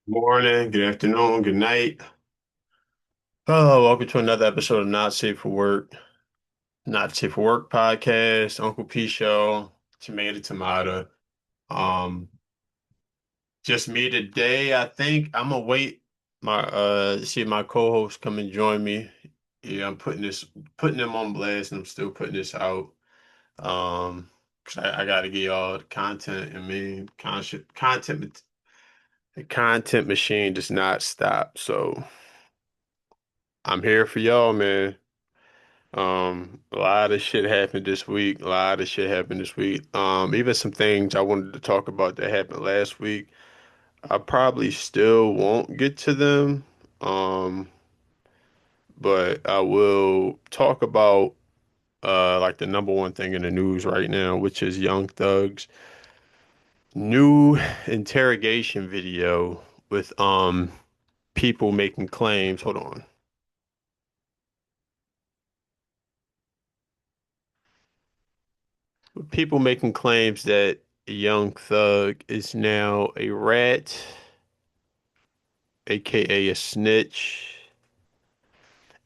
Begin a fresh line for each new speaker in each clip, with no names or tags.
Morning, good afternoon, good night. Oh, welcome to another episode of Not Safe for Work, Not Safe for Work podcast. Uncle P Show, tomato. Um, just me today. I think I'm gonna wait my see my co-host come and join me. Yeah, I'm putting them on blast, and I'm still putting this out. Um, 'Cause I gotta get y'all the content. I mean, the content machine does not stop. So I'm here for y'all, man. A lot of shit happened this week. A lot of shit happened this week. Even some things I wanted to talk about that happened last week. I probably still won't get to them. Um, but I will talk about like the number one thing in the news right now, which is Young Thug's new interrogation video with people making claims. Hold on. People making claims that Young Thug is now a rat, aka a snitch,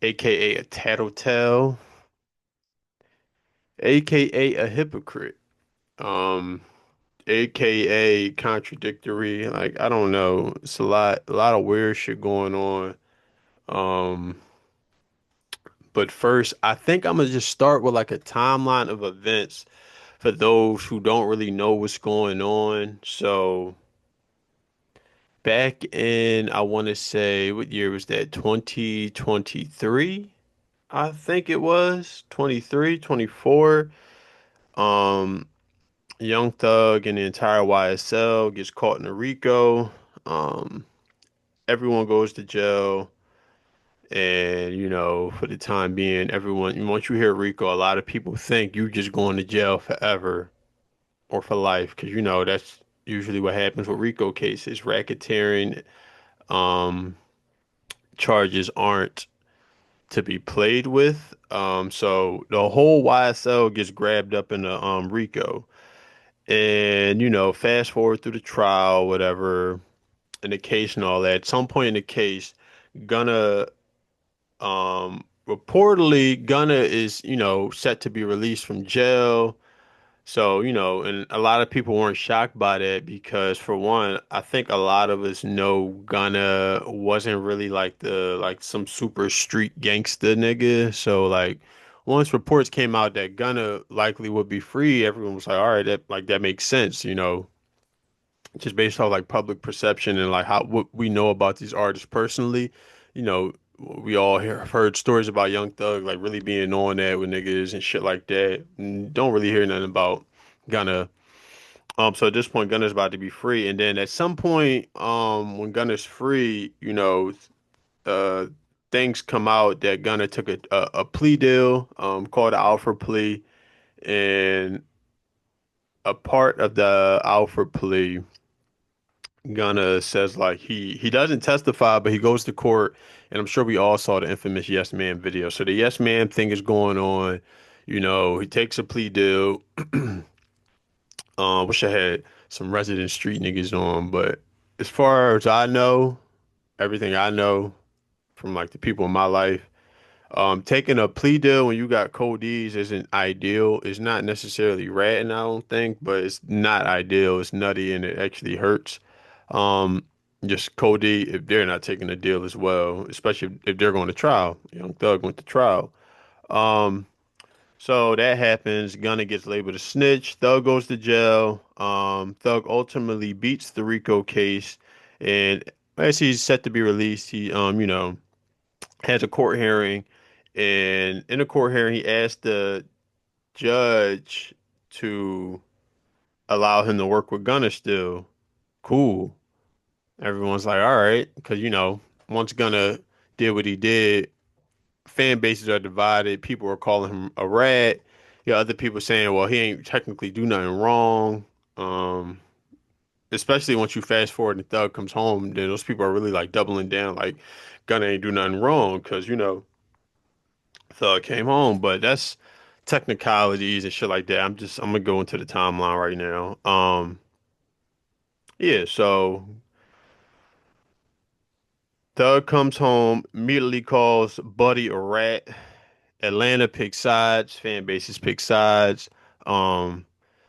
aka a tattletale, aka a hypocrite, um, aka contradictory. Like I don't know, it's a lot of weird shit going on. Um, but first, I think I'm gonna just start with like a timeline of events for those who don't really know what's going on. So back in, I want to say, what year was that? 2023, I think it was 23, 24. Um, Young Thug and the entire YSL gets caught in a RICO. Um, Everyone goes to jail. And, for the time being, everyone, once you hear RICO, a lot of people think you just going to jail forever or for life. Because, that's usually what happens with RICO cases. Racketeering, um, charges aren't to be played with. So the whole YSL gets grabbed up in the RICO. And, fast forward through the trial, whatever, in the case and all that. At some point in the case, Gunna reportedly Gunna is, set to be released from jail. So, and a lot of people weren't shocked by that because for one, I think a lot of us know Gunna wasn't really like some super street gangster nigga. So like once reports came out that Gunna likely would be free, everyone was like, all right, that makes sense, just based off like public perception and like how what we know about these artists personally. You know, we all have heard stories about Young Thug like really being on that with niggas and shit like that. And don't really hear nothing about Gunna. So at this point, Gunna's about to be free, and then at some point, when Gunna's free, uh, things come out that Gunna took a plea deal, called an Alfred plea, and a part of the Alfred plea, Gunna says like he doesn't testify, but he goes to court, and I'm sure we all saw the infamous Yes Man video. So the Yes Man thing is going on. He takes a plea deal. Wish I had some resident street niggas on, but as far as I know, everything I know from like the people in my life, taking a plea deal when you got cold D's isn't ideal. It's not necessarily ratting, I don't think, but it's not ideal. It's nutty and it actually hurts. Um, just cold D if they're not taking a deal as well, especially if they're going to trial. Young Thug went to trial. Um, so that happens. Gunna gets labeled a snitch. Thug goes to jail. Thug ultimately beats the RICO case, and as he's set to be released, he has a court hearing, and in the court hearing, he asked the judge to allow him to work with Gunna still. Cool. Everyone's like, all right, because once Gunna did what he did, fan bases are divided. People are calling him a rat. Other people saying, well, he ain't technically do nothing wrong. Um, Especially once you fast forward and Thug comes home, then those people are really like doubling down, like Gunna ain't do nothing wrong because Thug came home. But that's technicalities and shit like that. I'm gonna go into the timeline right now. Yeah, so Thug comes home, immediately calls Buddy a rat. Atlanta picks sides, fan bases pick sides. Um,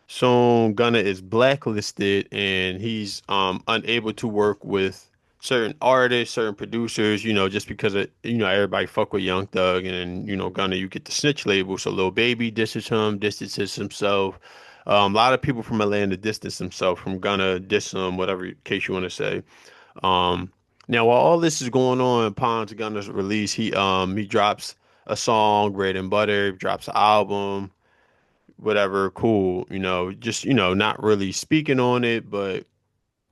Soon Gunna is blacklisted and he's unable to work with certain artists, certain producers, just because everybody fuck with Young Thug and then, Gunna, you get the snitch label. So Lil Baby distances himself. A lot of people from Atlanta distance themselves from Gunna, diss him, whatever case you want to say. Um, Now while all this is going on, Pond's Gunna's release, he drops a song, Bread and Butter, drops an album, whatever, cool, just not really speaking on it, but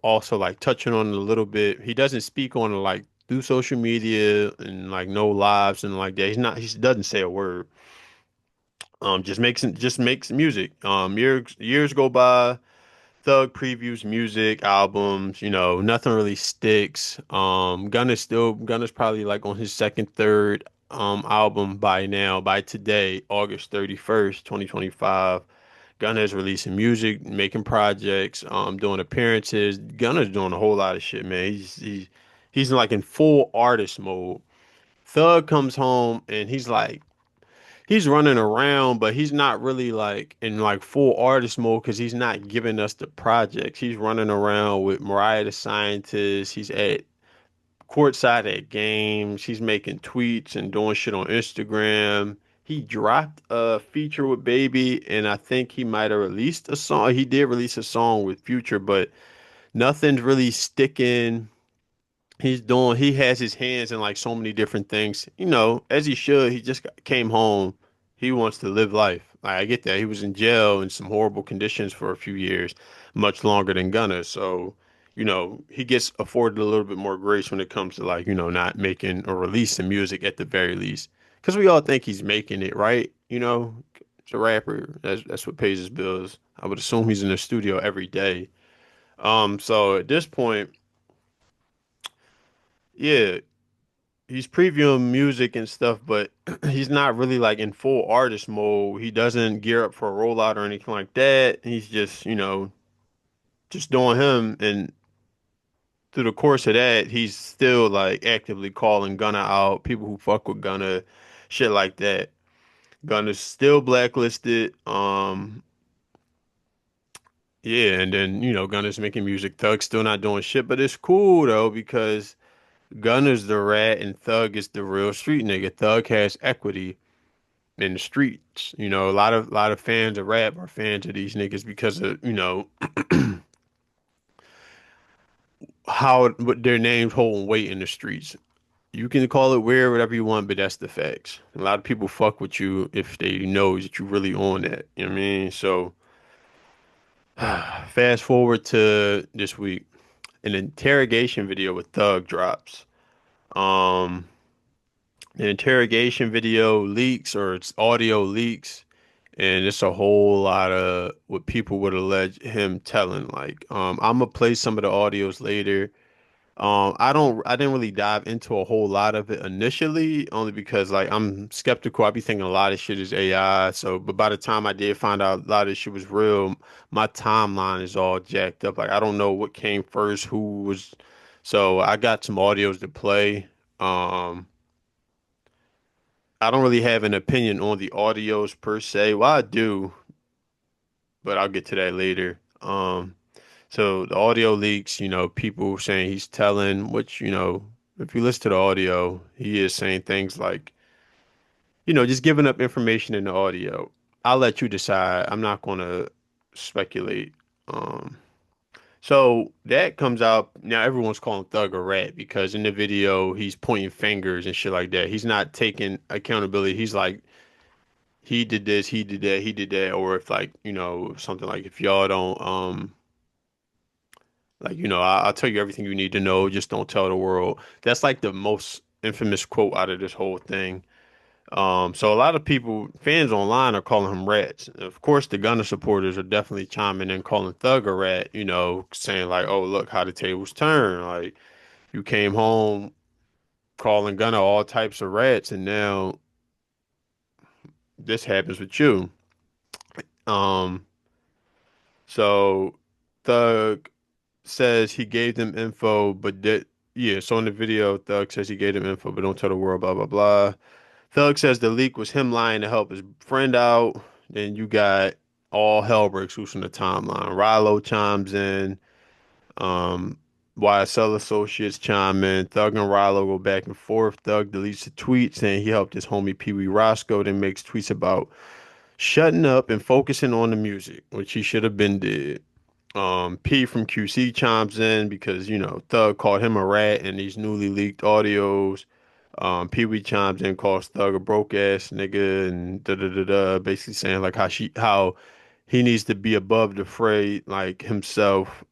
also like touching on it a little bit. He doesn't speak on it like through social media and like no lives and like that. He doesn't say a word. Just makes music. Years go by. Thug previews music, albums, nothing really sticks. Gunna's probably like on his second, third album by now, by today, August 31st, 2025. Gunna is releasing music, making projects, doing appearances. Gunna's doing a whole lot of shit, man. He's like in full artist mode. Thug comes home and he's running around, but he's not really like in like full artist mode because he's not giving us the projects. He's running around with Mariah the Scientist. He's at courtside at games. He's making tweets and doing shit on Instagram. He dropped a feature with Baby, and I think he might have released a song. He did release a song with Future, but nothing's really sticking. He has his hands in like so many different things, as he should. He just came home. He wants to live life. Like, I get that. He was in jail in some horrible conditions for a few years, much longer than Gunna. So, he gets afforded a little bit more grace when it comes to like, not making or releasing music at the very least. Because we all think he's making it, right? He's a rapper. That's what pays his bills. I would assume he's in the studio every day. So at this point, yeah, he's previewing music and stuff, but he's not really like in full artist mode. He doesn't gear up for a rollout or anything like that. He's just, just doing him. And through the course of that, he's still like actively calling Gunna out, people who fuck with Gunna, shit like that. Gunna's still blacklisted. Yeah, and then, Gunna's making music. Thug's still not doing shit, but it's cool though because Gunna's the rat and Thug is the real street nigga. Thug has equity in the streets. A lot of fans of rap are fans of these niggas because of, how what their names hold weight in the streets. You can call it weird, whatever you want, but that's the facts. A lot of people fuck with you if they know that you really on that. You know what I mean? So fast forward to this week, an interrogation video with Thug drops. Um, the interrogation video leaks or it's audio leaks. And it's a whole lot of what people would allege him telling. Like, I'm gonna play some of the audios later. I didn't really dive into a whole lot of it initially, only because like I'm skeptical. I be thinking a lot of shit is AI. So, but by the time I did find out a lot of this shit was real, my timeline is all jacked up. Like, I don't know what came first, who was. So I got some audios to play. Um, I don't really have an opinion on the audios per se. Well, I do, but I'll get to that later. So the audio leaks, people saying he's telling, which, if you listen to the audio, he is saying things like, just giving up information in the audio. I'll let you decide. I'm not going to speculate. Um, so that comes out now. Everyone's calling Thug a rat because in the video he's pointing fingers and shit like that. He's not taking accountability. He's like, he did this, he did that, he did that, or if like, something like if y'all don't like, I'll tell you everything you need to know, just don't tell the world. That's like the most infamous quote out of this whole thing. So a lot of people, fans online are calling him rats. Of course, the Gunna supporters are definitely chiming in, calling Thug a rat, saying like, oh, look how the tables turn. Like, you came home calling Gunna all types of rats, and now this happens with you. Um, so Thug says he gave them info, but did Yeah, so in the video, Thug says he gave him info, but don't tell the world, blah, blah, blah. Thug says the leak was him lying to help his friend out. Then you got all hell breaks loose on the timeline. Rilo chimes in. Um, YSL associates chime in. Thug and Rilo go back and forth. Thug deletes the tweet saying he helped his homie Pee Wee Roscoe, then makes tweets about shutting up and focusing on the music, which he should have been did. P from QC chimes in because, Thug called him a rat in these newly leaked audios. Pee Wee chimes in, calls Thug a broke ass nigga and da da da da, basically saying like how he needs to be above the fray, like himself.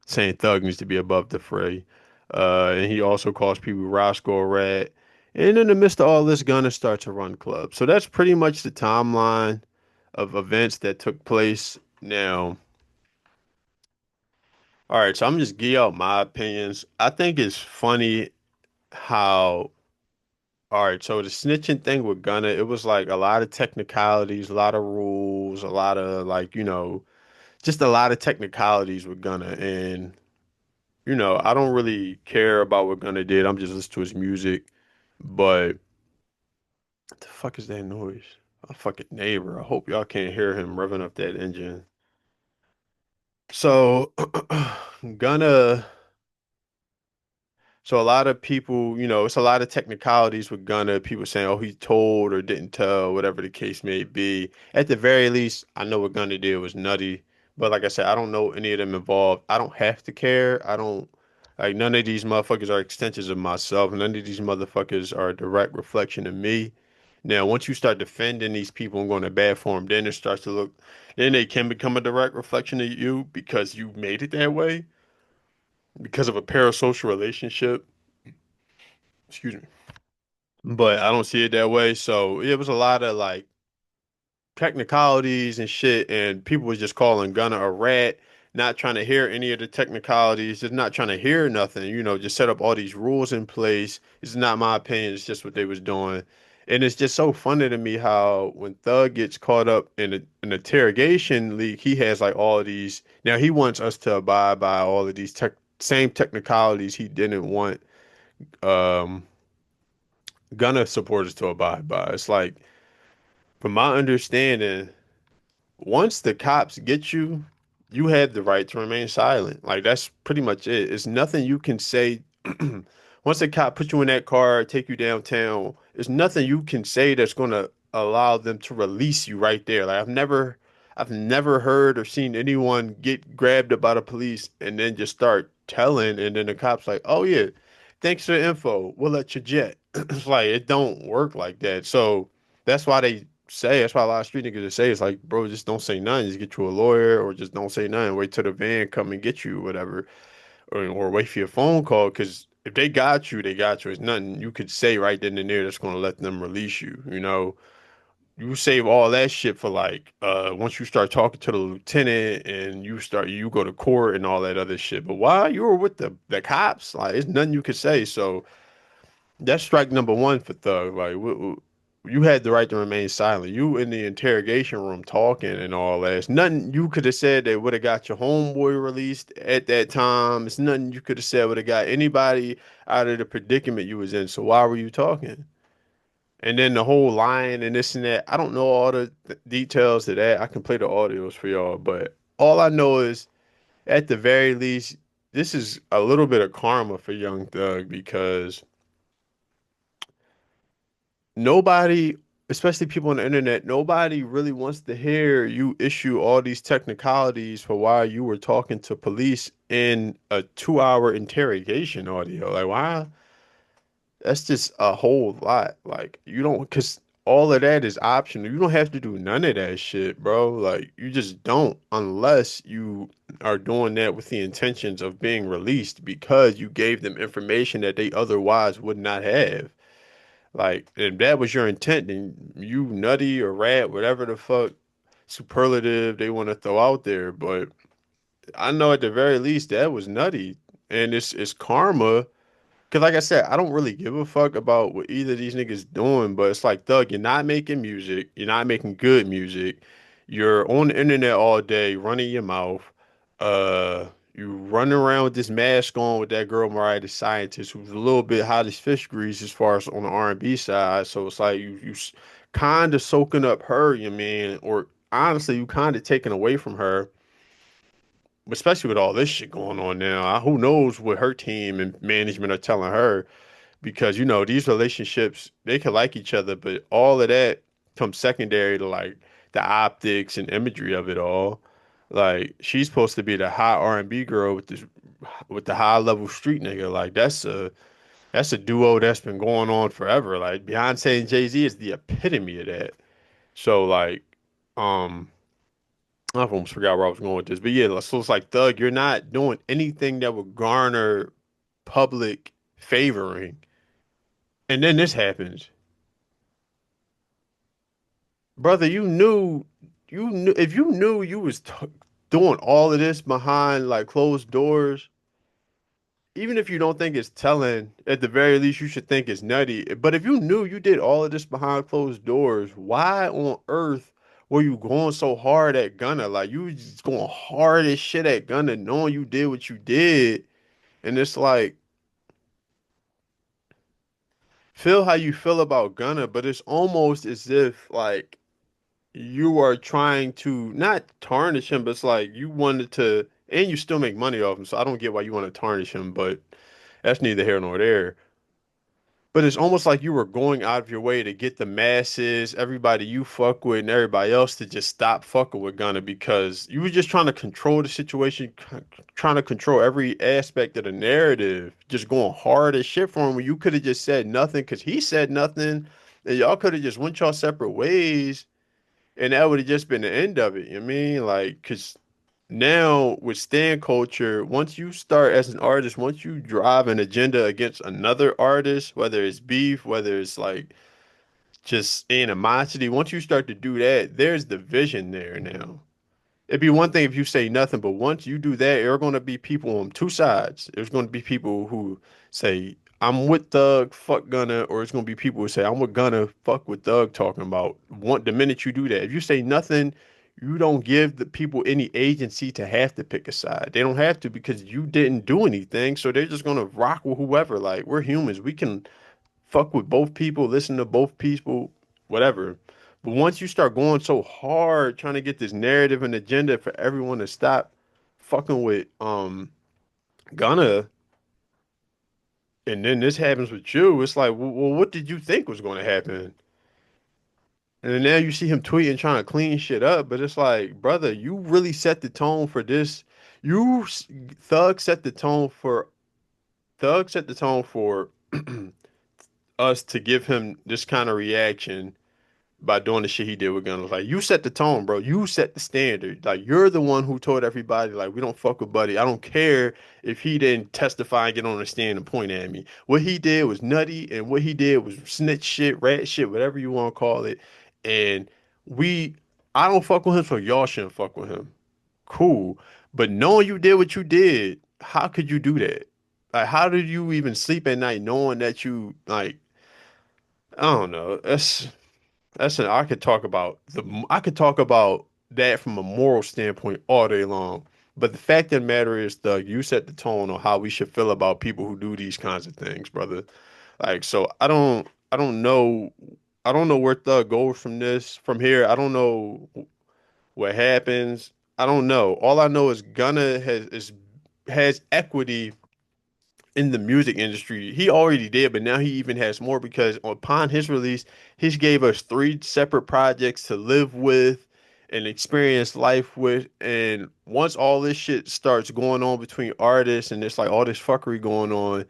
Saying Thug needs to be above the fray. And he also calls Pee Wee Roscoe a rat. And in the midst of all this, Gunna starts to run clubs. So that's pretty much the timeline of events that took place. Now, all right, so I'm just give out my opinions. I think it's funny how, all right, so the snitching thing with Gunna, it was like a lot of technicalities, a lot of rules, a lot of like, just a lot of technicalities with Gunna. And, I don't really care about what Gunna did. I'm just listening to his music. But what the fuck is that noise? A fucking neighbor. I hope y'all can't hear him revving up that engine. So, Gunna. So a lot of people, it's a lot of technicalities with Gunna. People saying, "Oh, he told or didn't tell," whatever the case may be. At the very least, I know what Gunna did was nutty. But like I said, I don't know any of them involved. I don't have to care. I don't like none of these motherfuckers are extensions of myself. None of these motherfuckers are a direct reflection of me. Now, once you start defending these people and going to bad for them, then it starts to look, then they can become a direct reflection of you because you made it that way because of a parasocial relationship. Excuse me. But I don't see it that way. So it was a lot of like technicalities and shit, and people was just calling Gunna a rat, not trying to hear any of the technicalities, just not trying to hear nothing, just set up all these rules in place. It's not my opinion, it's just what they was doing. And it's just so funny to me how when Thug gets caught up in an interrogation leak, he has like all of these. Now he wants us to abide by all of these same technicalities he didn't want um Gunna supporters to abide by. It's like, from my understanding, once the cops get you, you have the right to remain silent. Like that's pretty much it. It's nothing you can say. Once the cop put you in that car, take you downtown, there's nothing you can say that's gonna allow them to release you right there. Like I've never heard or seen anyone get grabbed by the police and then just start telling, and then the cops like, "Oh yeah, thanks for the info. We'll let you jet." It's like it don't work like that. So that's why a lot of street niggas just say it's like, bro, just don't say nothing. Just get you a lawyer or just don't say nothing. Wait till the van come and get you, whatever, or wait for your phone call. Because if they got you, they got you. It's nothing you could say right then and there that's gonna let them release you. You save all that shit for like once you start talking to the lieutenant and you go to court and all that other shit. But while you were with the cops, like it's nothing you could say. So that's strike number one for Thug. Like, you had the right to remain silent. You in the interrogation room talking and all that. It's nothing you could have said that would have got your homeboy released at that time. It's nothing you could have said would have got anybody out of the predicament you was in. So why were you talking? And then the whole lying and this and that. I don't know all the details of that. I can play the audios for y'all, but all I know is at the very least, this is a little bit of karma for Young Thug because nobody, especially people on the internet, nobody really wants to hear you issue all these technicalities for why you were talking to police in a 2 hour interrogation audio. Like, why? That's just a whole lot. Like, you don't, because all of that is optional. You don't have to do none of that shit, bro. Like, you just don't, unless you are doing that with the intentions of being released because you gave them information that they otherwise would not have. Like, if that was your intent, then you nutty or rat, whatever the fuck superlative they want to throw out there. But I know at the very least that was nutty. And it's karma. Cause like I said, I don't really give a fuck about what either of these niggas doing, but it's like, Thug, you're not making music, you're not making good music, you're on the internet all day running your mouth. Uh, You running around with this mask on with that girl Mariah the Scientist, who's a little bit hot as fish grease as far as on the R&B side. So it's like you kind of soaking up her, you mean, or honestly, you kind of taking away from her, especially with all this shit going on now. Who knows what her team and management are telling her? Because these relationships, they can like each other, but all of that comes secondary to like the optics and imagery of it all. Like she's supposed to be the high R&B girl with the high level street nigga. Like that's a duo that's been going on forever. Like Beyonce and Jay-Z is the epitome of that. So like um I almost forgot where I was going with this, but yeah, so it's like Thug, you're not doing anything that would garner public favoring. And then this happens. Brother, you knew if you knew you was doing all of this behind like closed doors, even if you don't think it's telling, at the very least you should think it's nutty. But if you knew you did all of this behind closed doors, why on earth were you going so hard at Gunna? Like you was just going hard as shit at Gunna, knowing you did what you did, and it's like feel how you feel about Gunna, but it's almost as if like you are trying to not tarnish him, but it's like you wanted to, and you still make money off him. So I don't get why you want to tarnish him, but that's neither here nor there. But it's almost like you were going out of your way to get the masses, everybody you fuck with, and everybody else to just stop fucking with Gunna because you were just trying to control the situation, trying to control every aspect of the narrative, just going hard as shit for him when you could have just said nothing because he said nothing, and y'all could have just went y'all separate ways and that would have just been the end of it. You know what I mean? Like, because now with stan culture, once you start as an artist, once you drive an agenda against another artist, whether it's beef, whether it's like just animosity, once you start to do that, there's division there now. It'd be one thing if you say nothing, but once you do that, there are going to be people on two sides. There's going to be people who say, I'm with Thug, fuck Gunna, or it's going to be people who say, I'm with Gunna, fuck with Thug talking about. The minute you do that, if you say nothing, you don't give the people any agency to have to pick a side. They don't have to because you didn't do anything. So they're just going to rock with whoever. Like, we're humans. We can fuck with both people, listen to both people, whatever. But once you start going so hard trying to get this narrative and agenda for everyone to stop fucking with Gunna, and then this happens with you, it's like, well, what did you think was going to happen? And then now you see him tweeting trying to clean shit up, but it's like, brother, you really set the tone for this. You Thug set the tone for Thug set the tone for us to give him this kind of reaction by doing the shit he did with Gunna. Like you set the tone, bro. You set the standard. Like you're the one who told everybody, like, we don't fuck with Buddy. I don't care if he didn't testify and get on the stand and point at me. What he did was nutty, and what he did was snitch shit, rat shit, whatever you want to call it. And we, I don't fuck with him, so y'all shouldn't fuck with him. Cool. But knowing you did what you did, how could you do that? Like, how did you even sleep at night knowing that you like? I don't know. I could talk about I could talk about that from a moral standpoint all day long. But the fact of the matter is, Doug, you set the tone on how we should feel about people who do these kinds of things, brother. Like, so I don't know where Thug goes from here. I don't know what happens. I don't know. All I know is Gunna has equity in the music industry. He already did, but now he even has more because upon his release, he gave us three separate projects to live with and experience life with. And once all this shit starts going on between artists and there's like all this fuckery going on,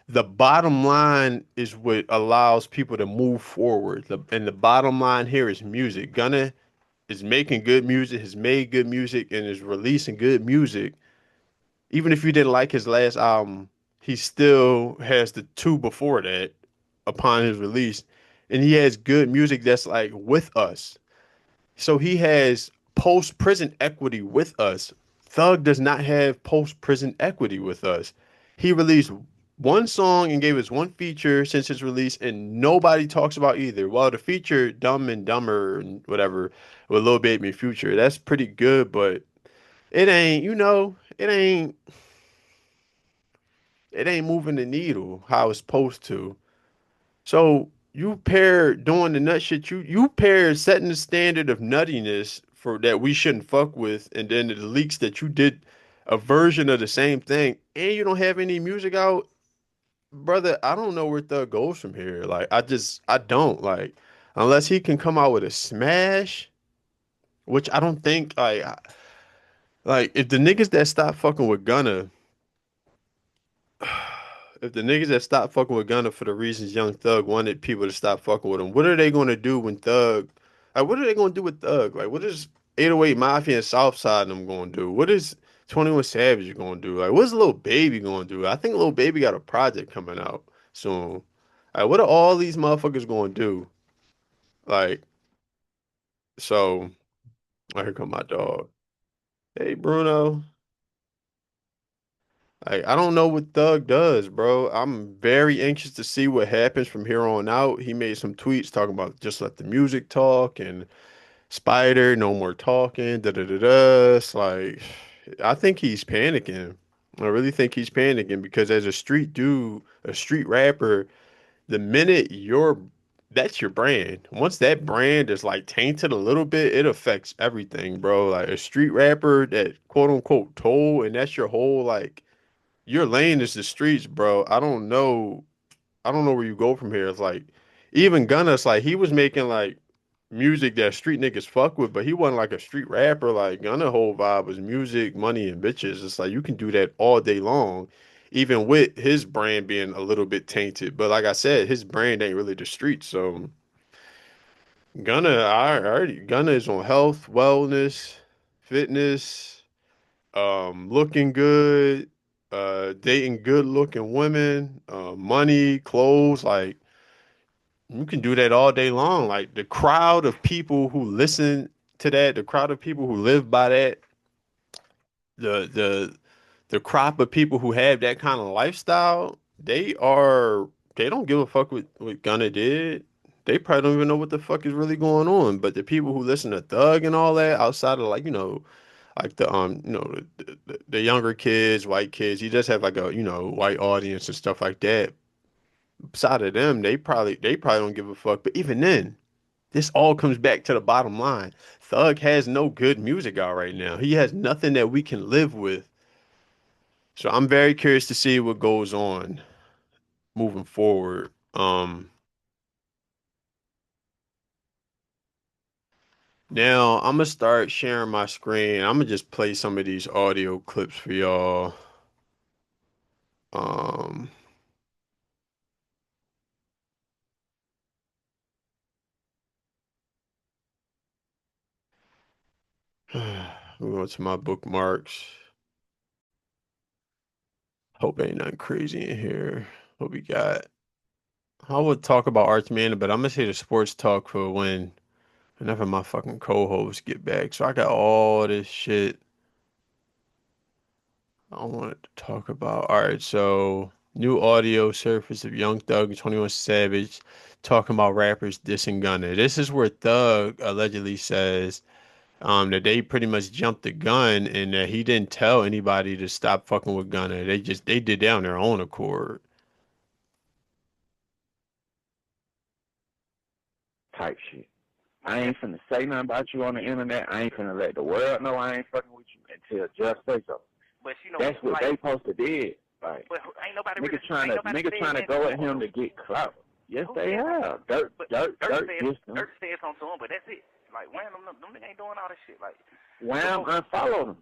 the bottom line is what allows people to move forward. And the bottom line here is music. Gunna is making good music, has made good music, and is releasing good music. Even if you didn't like his last album, he still has the two before that upon his release. And he has good music that's like with us. So he has post prison equity with us. Thug does not have post prison equity with us. He released one song and gave us one feature since his release, and nobody talks about either. Well, the feature Dumb and Dumber and whatever with Lil Baby Future, that's pretty good, but it ain't, it ain't it ain't moving the needle how it's supposed to. So you pair doing the nut shit, you pair setting the standard of nuttiness for that we shouldn't fuck with, and then the leaks that you did a version of the same thing, and you don't have any music out, brother. I don't know where Thug goes from here. Like I don't like unless he can come out with a smash, which I don't think like if the niggas that stop fucking with Gunna. If the niggas that stopped fucking with Gunna for the reasons Young Thug wanted people to stop fucking with him, what are they going to do when Thug? Like, what are they going to do with Thug? Like, what is 808 Mafia and Southside and them going to do? What is 21 Savage going to do? Like, what's Lil Baby going to do? I think Lil Baby got a project coming out soon. Like, what are all these motherfuckers going to do? Like, so, here come my dog. Hey, Bruno. I don't know what Thug does, bro. I'm very anxious to see what happens from here on out. He made some tweets talking about just let the music talk and Spider, no more talking, da da da da. It's like I think he's panicking. I really think he's panicking because as a street dude, a street rapper, the minute you're that's your brand. Once that brand is like tainted a little bit, it affects everything, bro. Like a street rapper that quote unquote told, and that's your whole like your lane is the streets, bro. I don't know where you go from here. It's like even Gunna's like he was making like music that street niggas fuck with, but he wasn't like a street rapper. Like Gunna whole vibe was music, money, and bitches. It's like you can do that all day long, even with his brand being a little bit tainted. But like I said, his brand ain't really the streets. So I already Gunna is on health, wellness, fitness, looking good, dating good looking women, money, clothes, like you can do that all day long. Like the crowd of people who listen to that, the crowd of people who live by that, the the the crop of people who have that kind of lifestyle, they don't give a fuck what Gunna did. They probably don't even know what the fuck is really going on. But the people who listen to Thug and all that outside of like, like the younger kids, white kids, he does have like a, white audience and stuff like that. Beside of them, they probably don't give a fuck. But even then, this all comes back to the bottom line. Thug has no good music out right now. He has nothing that we can live with. So I'm very curious to see what goes on moving forward. Now I'm gonna start sharing my screen. I'm gonna just play some of these audio clips for y'all. Um, we're going to my bookmarks. Hope ain't nothing crazy in here. What we got? I would talk about Arch Manning, but I'm gonna say the sports talk for whenever my fucking co-hosts get back. So I got all this shit I wanted to talk about. All right, so new audio surface of Young Thug and 21 Savage talking about rappers dissing Gunna. This is where Thug allegedly says that they pretty much jumped the gun and that he didn't tell anybody to stop fucking with Gunna. They did that on their own accord.
type shit. I ain't finna say nothing about you on the internet. I ain't finna let the world know I ain't fucking with you until just say so.
But
That's what
like,
they supposed to did. Like
but ain't nobody
niggas
really,
trying
ain't
to
nobody
niggas trying to go at him to get clout. Yes, they have. Dirt dissed him.
Dirt said something to him, but that's it. Like, Wham, them niggas ain't doing all this shit. Like,
Wham unfollowed him.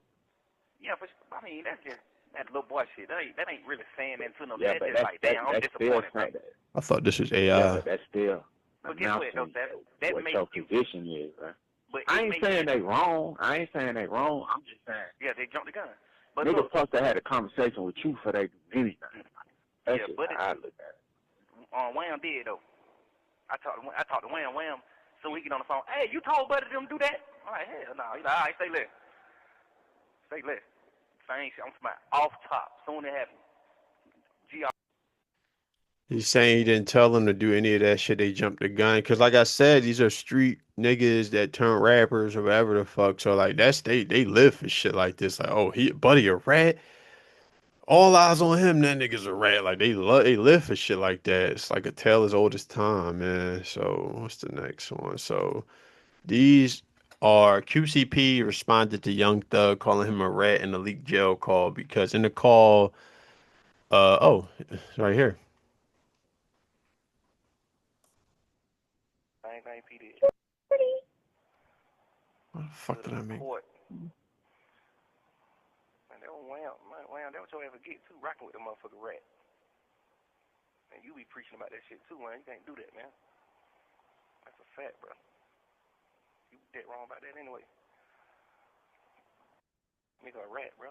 yeah, but I mean, that's just that little boy shit. That ain't really saying that to no.
Yeah,
That's
but
just like, damn, I'm disappointed.
I thought this was
Yeah,
AI.
but that's still
But guess what, though? That
what
makes
your
you.
position is, right?
But
I ain't saying they wrong. I ain't saying they wrong. I'm just saying.
Yeah, they jumped the gun. But
Niggas
look,
supposed to have a conversation with you before they do anything. That's
yeah,
just
but
how I look at it.
Wham did though. I talked to Wham so we get on the phone. Hey, you told Buddy them do that? I'm like, hell no. He's like, all right, stay less. Stay less. Same shit. I'm talking about off top. Soon it happens.
He's saying he didn't tell them to do any of that shit. They jumped the gun. Cause like I said, these are street niggas that turn rappers or whatever the fuck. So like that's they live for shit like this. Like, oh, he buddy a rat. All eyes on him. That nigga's a rat. Like they live for shit like that. It's like a tale as old as time, man. So what's the next one? So these are QCP responded to Young Thug calling him a rat in the leaked jail call because in the call, oh, it's right here.
Same thing P did.
What the fuck did I make?
Court. Man, that was wham, that was your ever get too, rocking with the motherfucking rat. And you be preaching about that shit too, man. You can't do that, man. That's a fact, bro. You dead wrong about that anyway. Nigga a rat, bro.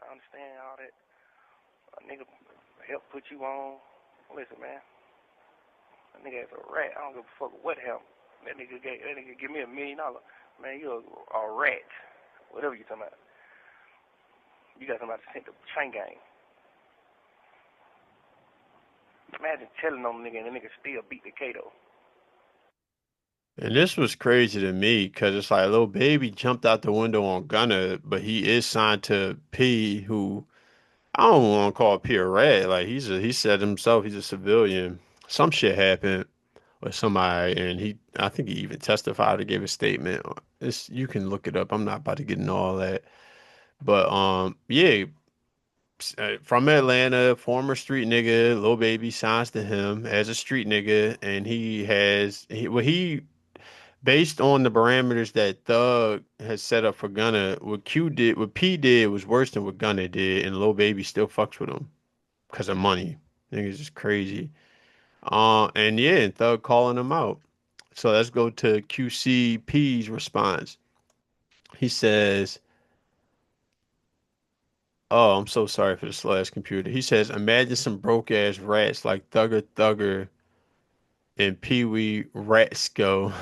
I understand all that. A nigga help put you on. Listen, man. A nigga is a rat. I don't give a fuck what happened. That nigga give me $1 million. Man, you a rat. Whatever you talking about. You got somebody sent to chain gang. Imagine telling on the nigga and the nigga still beat the Kato.
And this was crazy to me because it's like little baby jumped out the window on Gunna, but he is signed to P, who I don't want to call P a rat. Like he said himself he's a civilian. Some shit happened with somebody, and I think he even testified or gave a statement. It's you can look it up. I'm not about to get into all that, but yeah, from Atlanta, former street nigga, Lil Baby signs to him as a street nigga, and he based on the parameters that Thug has set up for Gunna, what P did was worse than what Gunna did, and Lil Baby still fucks with him because of money. Niggas just crazy. And yeah, and Thug calling him out. So let's go to QCP's response. He says, "Oh, I'm so sorry for the slow ass computer." He says, "Imagine some broke ass rats like Thugger and Pee Wee Ratsko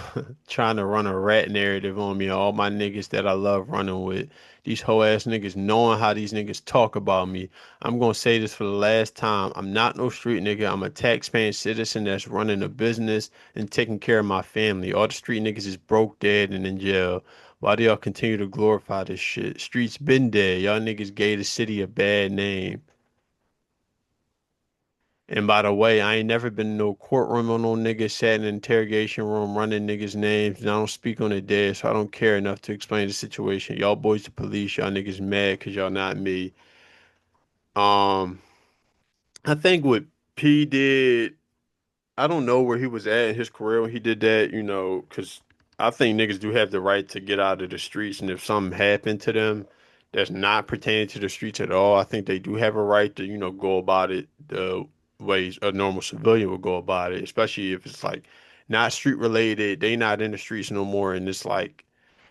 trying to run a rat narrative on me. All my niggas that I love running with. These hoe ass niggas knowing how these niggas talk about me. I'm gonna say this for the last time. I'm not no street nigga. I'm a tax-paying citizen that's running a business and taking care of my family. All the street niggas is broke, dead, and in jail. Why do y'all continue to glorify this shit? Streets been dead. Y'all niggas gave the city a bad name. And by the way, I ain't never been in no courtroom on no nigga, sat in an interrogation room running niggas' names, and I don't speak on it dead, so I don't care enough to explain the situation. Y'all boys the police, y'all niggas mad because y'all not me. Um, I think what P did, I don't know where he was at in his career when he did that, because I think niggas do have the right to get out of the streets, and if something happened to them that's not pertaining to the streets at all, I think they do have a right to, go about it the ways a normal civilian would go about it, especially if it's like not street related, they not in the streets no more, and it's like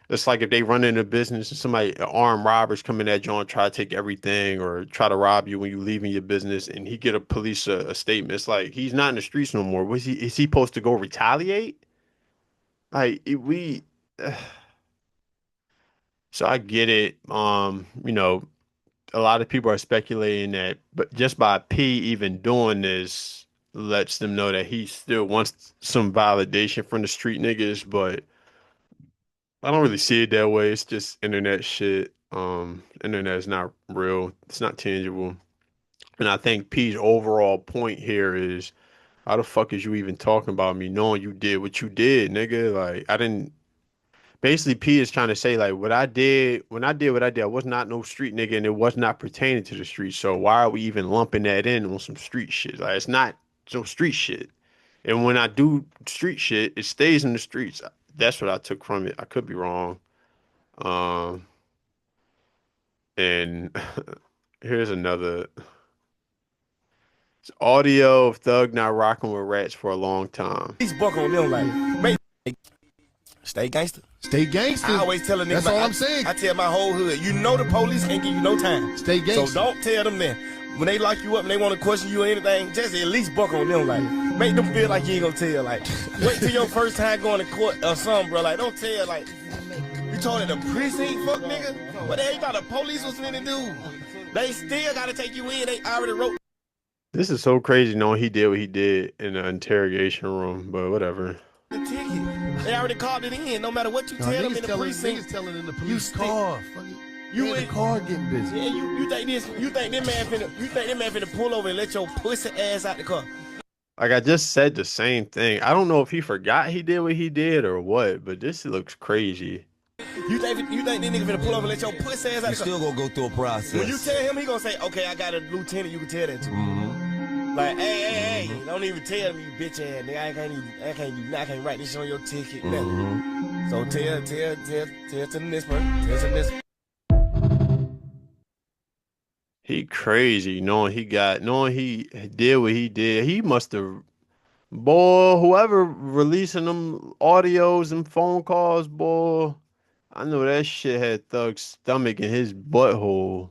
if they run into business and somebody armed robbers come in that joint try to take everything or try to rob you when you leaving your business and he get a police a statement. It's like he's not in the streets no more. Was he is he supposed to go retaliate? Like we so I get it. A lot of people are speculating that but just by P even doing this lets them know that he still wants some validation from the street niggas, but I don't really see it that way. It's just internet shit. Internet is not real. It's not tangible. And I think P's overall point here is how the fuck is you even talking about me knowing you did what you did, nigga? Like I didn't basically P is trying to say like what I did when I did what I did, I was not no street nigga and it was not pertaining to the street. So why are we even lumping that in on some street shit? Like it's not some street shit. And when I do street shit, it stays in the streets. That's what I took from it. I could be wrong. Um, and here's another it's audio of Thug not rocking with rats for a long time.
He's buck on them like, man, stay gangster.
Stay gangster.
I always tell a nigga,
That's all I'm saying.
I tell my whole hood, you know the police can't give you no time.
Stay gangster.
So don't tell them that. When they lock you up and they want to question you or anything, just at least buck on them. Like, make them feel like you ain't gonna tell. Like, wait till your first time going to court or something, bro. Like, don't tell. Like, you told it the precinct, fuck nigga. What the hell you thought the police was finna do? They still gotta take you in. They already wrote.
This is so crazy knowing he did what he did in the interrogation room, but whatever.
The ticket. They already called it in. No matter what you tell them in the precinct.
Niggas telling in the police car.
You in
the car getting busy.
Yeah, you think this man finna pull over and let your pussy ass out the car.
Like I just said the same thing. I don't know if he forgot he did what he did or what, but this looks crazy.
You think this nigga finna pull over and let your pussy ass out the car?
You still gonna go through a process.
When you tell him, he gonna say, okay, I got a lieutenant you can tell that to. Like, hey, don't even tell me, you bitch ass nigga. I can't write this shit on your ticket. So tell to the next person. Tell to the next.
He crazy knowing he did what he did. He must have, boy, whoever releasing them audios and phone calls, boy, I know that shit had Thug's stomach in his butthole.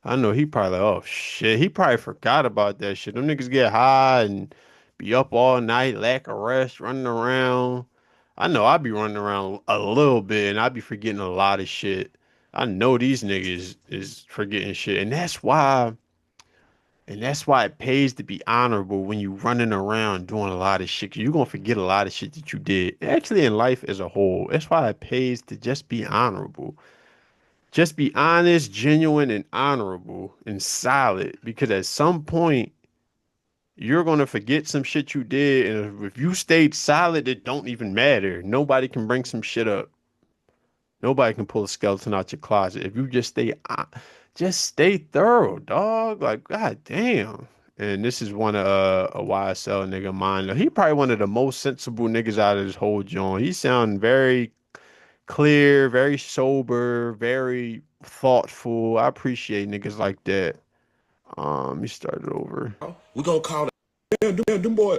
I know he probably like, oh shit, he probably forgot about that shit. Them niggas get high and be up all night, lack of rest, running around. I know I be running around a little bit and I be forgetting a lot of shit. I know these niggas is forgetting shit, and that's why it pays to be honorable when you running around doing a lot of shit. 'Cause you're gonna forget a lot of shit that you did. Actually, in life as a whole, that's why it pays to just be honorable. Just be honest, genuine, and honorable and solid. Because at some point, you're gonna forget some shit you did, and if you stayed solid, it don't even matter. Nobody can bring some shit up. Nobody can pull a skeleton out your closet. If you just stay thorough, dog. Like, god damn. And this is one of a YSL nigga of mine. He probably one of the most sensible niggas out of this whole joint. He sound very clear, very sober, very thoughtful. I appreciate niggas like that. He started over.
We gonna call it. Damn, them boy,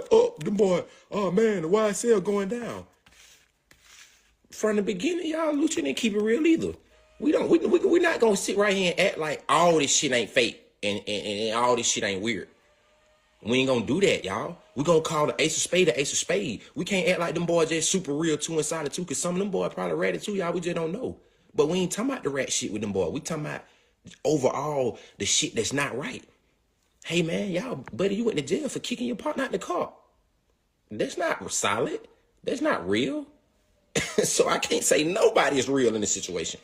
oh man, the YSL going down. From the beginning, y'all, Lucha didn't keep it real either. We're not gonna sit right here and act like all this shit ain't fake and all this shit ain't weird. We ain't gonna do that, y'all. We gonna call the ace of spade. We can't act like them boys just super real two inside of two, cause some of them boys probably ratted too, y'all. We just don't know. But we ain't talking about the rat shit with them boys. We talking about overall the shit that's not right. Hey man, y'all, buddy, you went to jail for kicking your partner out the car. That's not solid. That's not real. So I can't say nobody is real in this situation.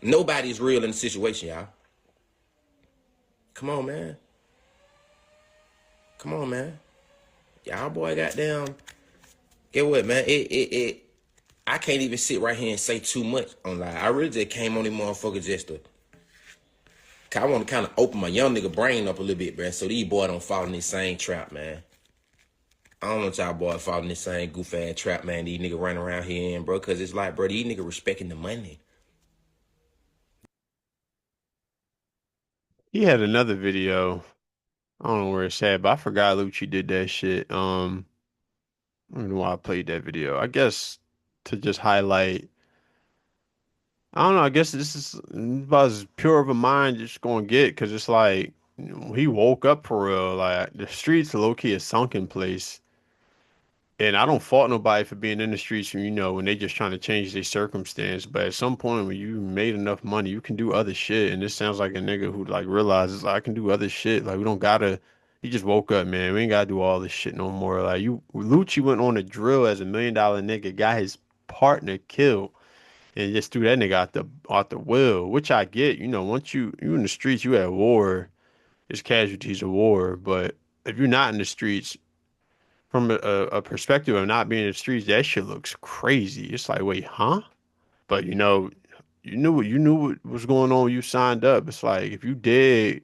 Nobody is real in the situation, y'all. Come on, man. Come on, man. Y'all boy goddamn. Get what, man? I can't even sit right here and say too much on live. I really just came on this motherfucker just to. I want to kind of open my young nigga brain up a little bit, man, so these boys don't fall in this same trap, man. I don't want y'all boys fall in this same goof ass trap, man. These niggas running around here in, bro, because it's like, bro, these niggas respecting the money.
He had another video. I don't know where it's at, but I forgot Lucci did that shit. I don't know why I played that video. I guess to just highlight. I don't know. I guess this is about as pure of a mind just gonna get, because it's like, he woke up for real. Like the streets low key a sunken place. And I don't fault nobody for being in the streets, when they just trying to change their circumstance. But at some point when you made enough money, you can do other shit. And this sounds like a nigga who like realizes I can do other shit. Like we don't gotta. He just woke up, man. We ain't gotta do all this shit no more. Like Lucci went on a drill as $1 million nigga, got his partner killed, and just threw that nigga out the wheel. Which I get. Once you in the streets, you at war. There's casualties of war. But if you're not in the streets, from a perspective of not being in the streets, that shit looks crazy. It's like, wait, huh? But you knew what was going on when you signed up. It's like if you did,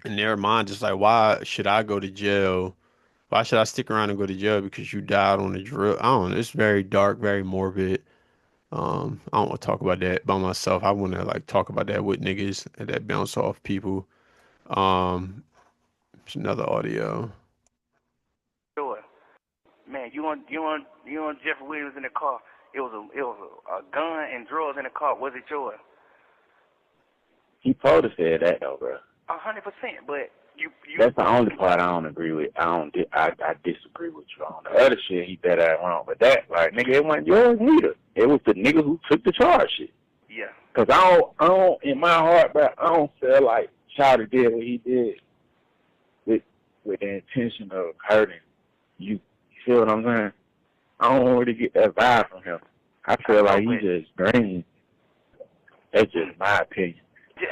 in their mind, it's like, why should I go to jail? Why should I stick around and go to jail because you died on the drill? I don't know. It's very dark, very morbid. I don't want to talk about that by myself. I want to like talk about that with niggas that bounce off people. It's another audio.
Sure. Man, you want Jeffrey Williams in the car. It was a gun and drugs in the car. Was it yours?
He probably said that though, bro.
100%, but you.
That's the only part I don't agree with. I disagree with you on. The other shit, he dead ass wrong. But that, like, nigga, it wasn't yours neither. It was the nigga who took the charge shit.
Yeah.
Cause I don't, in my heart, bro, I don't feel like Shawty did what he did with with the intention of hurting you. You feel what I'm saying? I don't really get that vibe from him. I feel like he just green. That's just my opinion.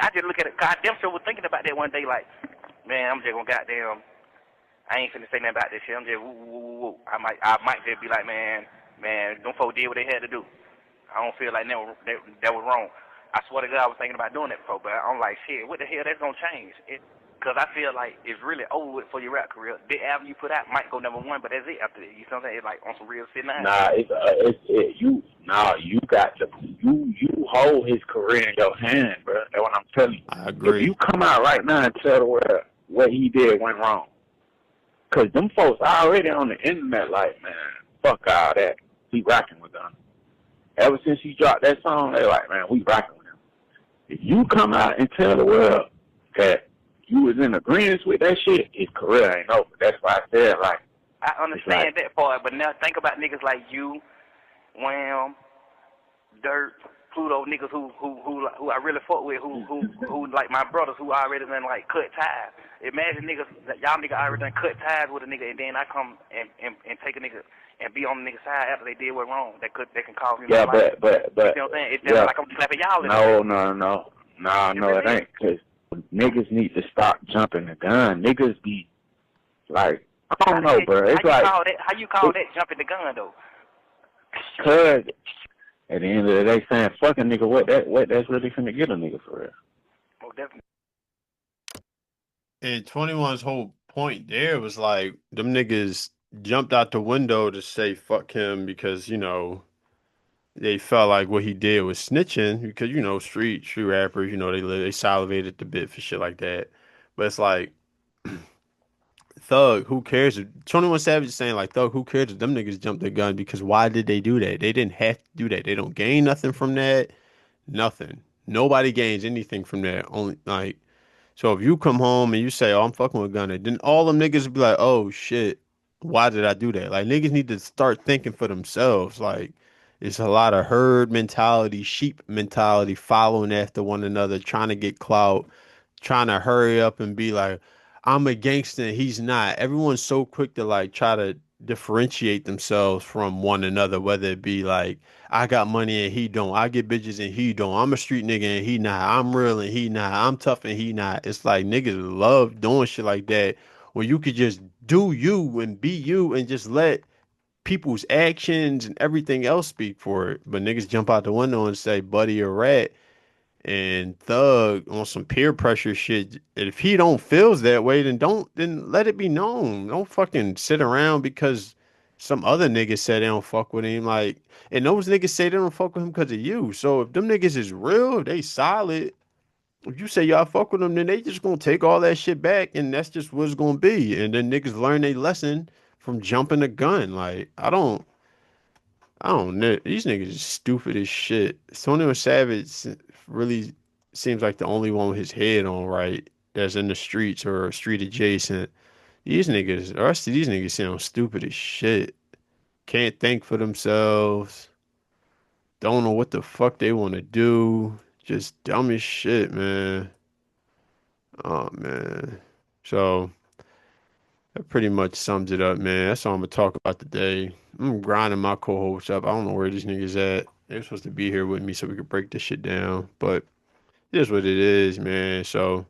I just look at it. God damn sure was thinking about that one day. Like, man, I'm just gonna goddamn. I ain't finna say nothing about this shit. I'm just woo woo woo woo. I might just be like, man, them folks did what they had to do. I don't feel like that was wrong. I swear to God, I was thinking about doing that before, but I'm like, shit, what the hell? That's gonna change. Because I feel like it's really over with for your rap career. The album you put out might go number one, but that's it after that. You know what I'm saying? It's like on some real shit now.
You got to you hold his career in your hand, bro. That's what I'm telling you.
I agree.
If you come out right now and tell the world what he did went wrong, because them folks already on the internet like, man, fuck all that. He rocking with them. Ever since he dropped that song, they like, man, we rocking with him. If you come out and tell the world that you was in agreement with that shit, his career ain't over. That's why I said, like,
I understand that part, but now think about niggas like you, Wham, Dirt, Pluto, niggas who I really fuck with, who like my brothers who already done like cut ties. Imagine niggas that y'all niggas already done cut ties with a nigga, and then I come and take a nigga and be on the nigga's side after they did what wrong. They can call me.
Yeah,
but
you
know what I'm saying? It's just like I'm slapping y'all.
No, it ain't. Cause niggas need to stop jumping the gun. Niggas be like, I don't know, bro. It's
how you call that jumping the gun though?
Cause at the end of the day, saying fuck a nigga, what that's really finna get a nigga for real.
Oh, definitely.
And 21's whole point there was like them niggas jumped out the window to say fuck him because, you know, they felt like what he did was snitching because, you know, street rappers, you know, they salivated the bit for shit like that. But it's like Thug, who cares? 21 Savage is saying like Thug, who cares if them niggas jumped the gun because why did they do that? They didn't have to do that. They don't gain nothing from that. Nothing. Nobody gains anything from that. Only like so if you come home and you say, "Oh, I'm fucking with Gunna," then all them niggas be like, "Oh shit, why did I do that?" Like niggas need to start thinking for themselves. Like it's a lot of herd mentality, sheep mentality, following after one another, trying to get clout, trying to hurry up and be like, "I'm a gangster," and he's not. Everyone's so quick to like try to differentiate themselves from one another, whether it be like I got money and he don't. I get bitches and he don't. I'm a street nigga and he not. I'm real and he not. I'm tough and he not. It's like niggas love doing shit like that when you could just do you and be you and just let people's actions and everything else speak for it. But niggas jump out the window and say Buddy a rat and Thug on some peer pressure shit. If he don't feels that way, then let it be known. Don't fucking sit around because some other niggas said they don't fuck with him. Like, and those niggas say they don't fuck with him because of you. So if them niggas is real, if they solid. If you say y'all fuck with them, then they just gonna take all that shit back, and that's just what it's gonna be. And then niggas learn a lesson from jumping the gun. Like, I don't know. These niggas is stupid as shit. 21 Savage really seems like the only one with his head on right that's in the streets or street adjacent. The rest of these niggas sound stupid as shit. Can't think for themselves. Don't know what the fuck they want to do. Just dumb as shit, man. Oh, man. So that pretty much sums it up, man. That's all I'm gonna talk about today. I'm grinding my co-hosts up. I don't know where these niggas at. They're supposed to be here with me so we could break this shit down. But it is what it is, man. So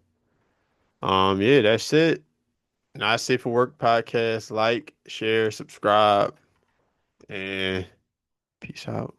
yeah, that's it. Not safe for work podcast. Like, share, subscribe, and peace out.